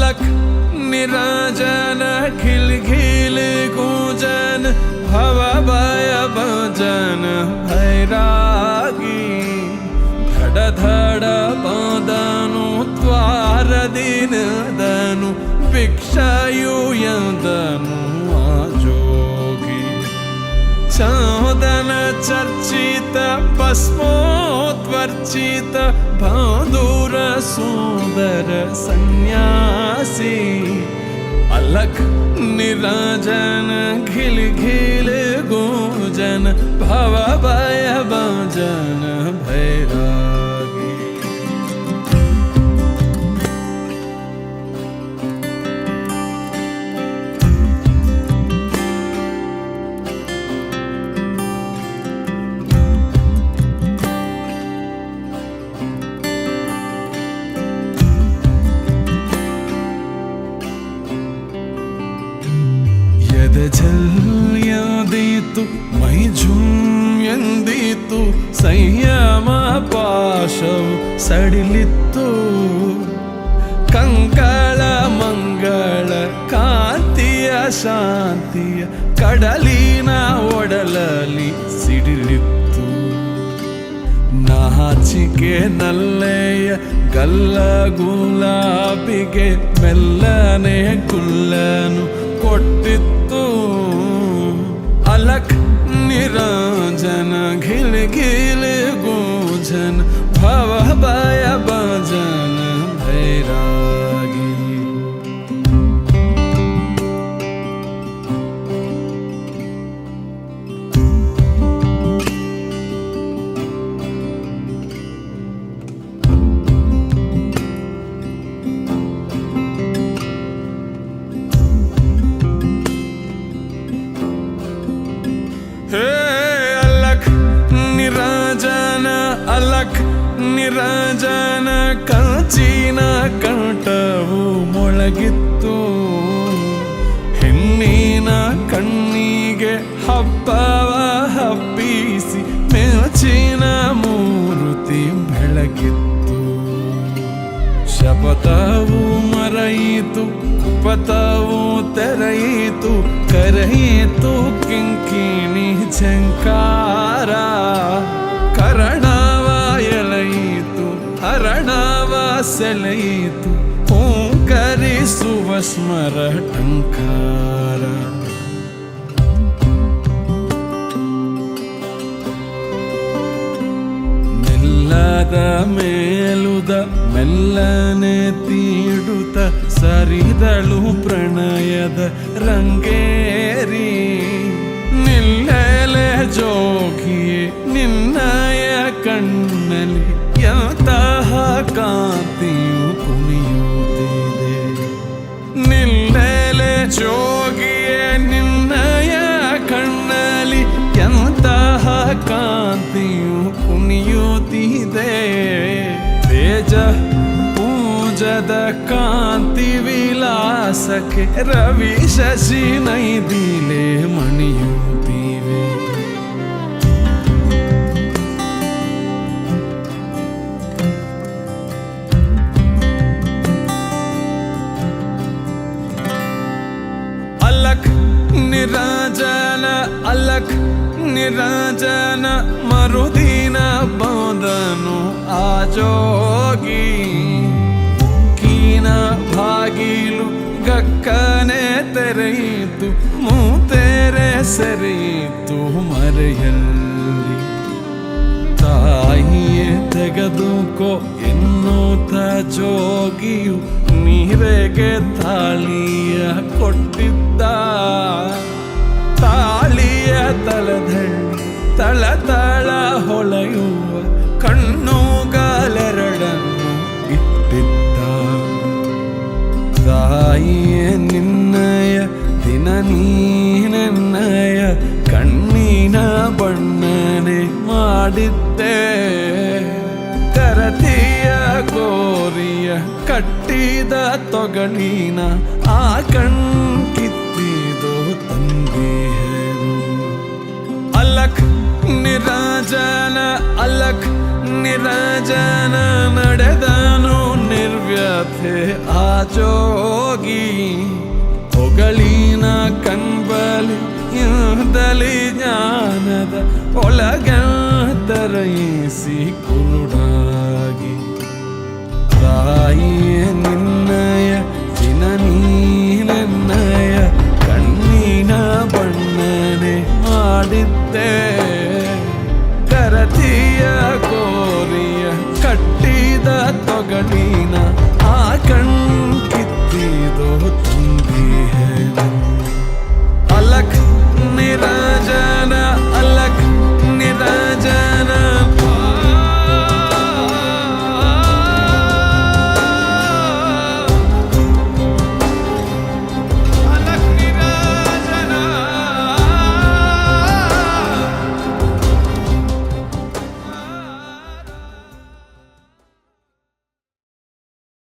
अलख निराजन खिल खिल गूंजन भव भय भजन भैरागी धड़ धड़ बदनु द्वार दिन दनु भिक्षायु यदनु आजोगी चौदन चर्चित भस्मोत्वर्चित भादुर सुंदर सन्यासी अलख निराजन घिल घिल गूंजन भव भय भजन भैरागी झल्यदीतु मೈ झुम्ಯಂದಿತು ಸಂಯಮ ಪಾಶವು ಸಡಿಲಿತ್ತು ಕಂಗಳ ಮಂಗಳ ಕಾಂತಿಯ ಶಾಂತಿಯ ಕಡಲಿನ ಒಡಲಲ್ಲಿ ಸಿಡಿಲಿತ್ತು ನಾಚಿಕೆ ನಲ್ಲೆಯ ಗಲ್ಲ ಗುಲಾಬಿಗೆ ಮೆಲ್ಲನೆ ಗುಲ್ಲನು ಕೊಟ್ಟಿತ್ತು अलख निराजन घिल घिल गूंजन भव भय भजन भैरागी अलख निराजन ಕಂಚಿನ ಕಂಠವು ಮೊಳಗಿತ್ತು ಹೆಣ್ಣಿನ ಕಣ್ಣಿಗೆ ಹಬ್ಬವ ಹಬ್ಬಿಸಿ ಮೆಚ್ಚಿನ ಮೂರ್ತಿ ಬೆಳಗಿತ್ತು ಶಪಥವು ಮರೆಯಿತು ಕುಪಥವು ತೆರೆಯಿತು ಕರೆಯಿತು ಕಿಂಕಿಣಿ ಝಂಕಾರ ಕರಣವ ಎಳೆಯಿತು ಹರಣವ ಸೆಳೆಯಿತು ಓಂಕರಿಸುವ ಸ್ಮರ ಟಂಕಾರ ಮೆಲ್ಲದ ಮೇಲುದ ಮೆಲ್ಲನೆ ತೀಡುತ್ತ ಸರಿದಳು ಪ್ರಣಯದ ರಂಗೇರಿ ನಿಲ್ಲೆಲೆ ಜೋಗಿಯೇ ನಿನ್ನಯ ಕಣ್ಣಲ್ಲಿ ಎಂತಹ ಕಾಂತಿಯು ಕುಣಿಯುತ್ತಿದೆ ನಿಲ್ಲೆಲೆ ಜೋಗಿಯೇ ನಿನ್ನಯ ಕಣ್ಣಲ್ಲಿ ಎಂತಹ ಕಾಂತಿಯು ಕುಣಿಯುತ್ತಿದೆ ತೇಜ ಪೂಜದ ಕಾಂತಿ ವಿಲಾಸಕ್ಕೆ ರವಿ ಶಶಿ ನೈದಿಲೆ ಮಣಿಯುತ್ತಿವೆ ನಿರಾಜನ अलख निराजन मरुदिन बंदनु आजोगी कीन भागिलु गक्कने तेरेಯಿತು ಮೂತೆರೆ ಸೆರೆಯಿತು ಮರೆಯಲ್ಲಿ ತಾಯಿಯೇ ತೆಗೆದುಕೋ ಎನ್ನುತ್ತ ಜೋಗಿಯು ನೀರೆಗೆ ತಾಳಿಯ ಕೊಟ್ಟಿದ್ದ ತಾಳಿಯ ತಳದಂಡಿ ತಳ ತಳ ಹೊಳೆಯುವ ಕಣ್ಣುಗಳೆರಡನ್ನು ಇಟ್ಟಿದ್ದ ತಾಯಿಯೇ ನಿನ್ನಯ ದಿನ ನೀನೆನ್ನಯ ಕಣ್ಣಿನ ಬಣ್ಣನೆ ಮಾಡಿದ್ದೆ ಕರತಿಯ ಗೋರಿಯ ಕಟ್ಟಿದ ತೊಗಲಿನ ಆ ಕಣ್ಕಿತ್ತಿದೋ ತಂದೆಯರು अलख निराजन अलख निराजन ನಡೆದನು ನಿರ್ವ್ಯ ವ್ಯಥೆ ಆಚೋಗಿ ಹೊಗಳಿನ ಕಣ್ಬಲಿ ಇಂದಲಿ ಜ್ಞಾನದ ಒಳಗಂತರಯಿಸಿ ಕುರುಡಾಗಿ ತಾಯಿಯೇ ನಿನ್ನಯ ಜನನೀನೆನ್ನಯ ಕಣ್ಣಿನ ಬಣ್ಣನೆ ಮಾಡಿದ್ದೆ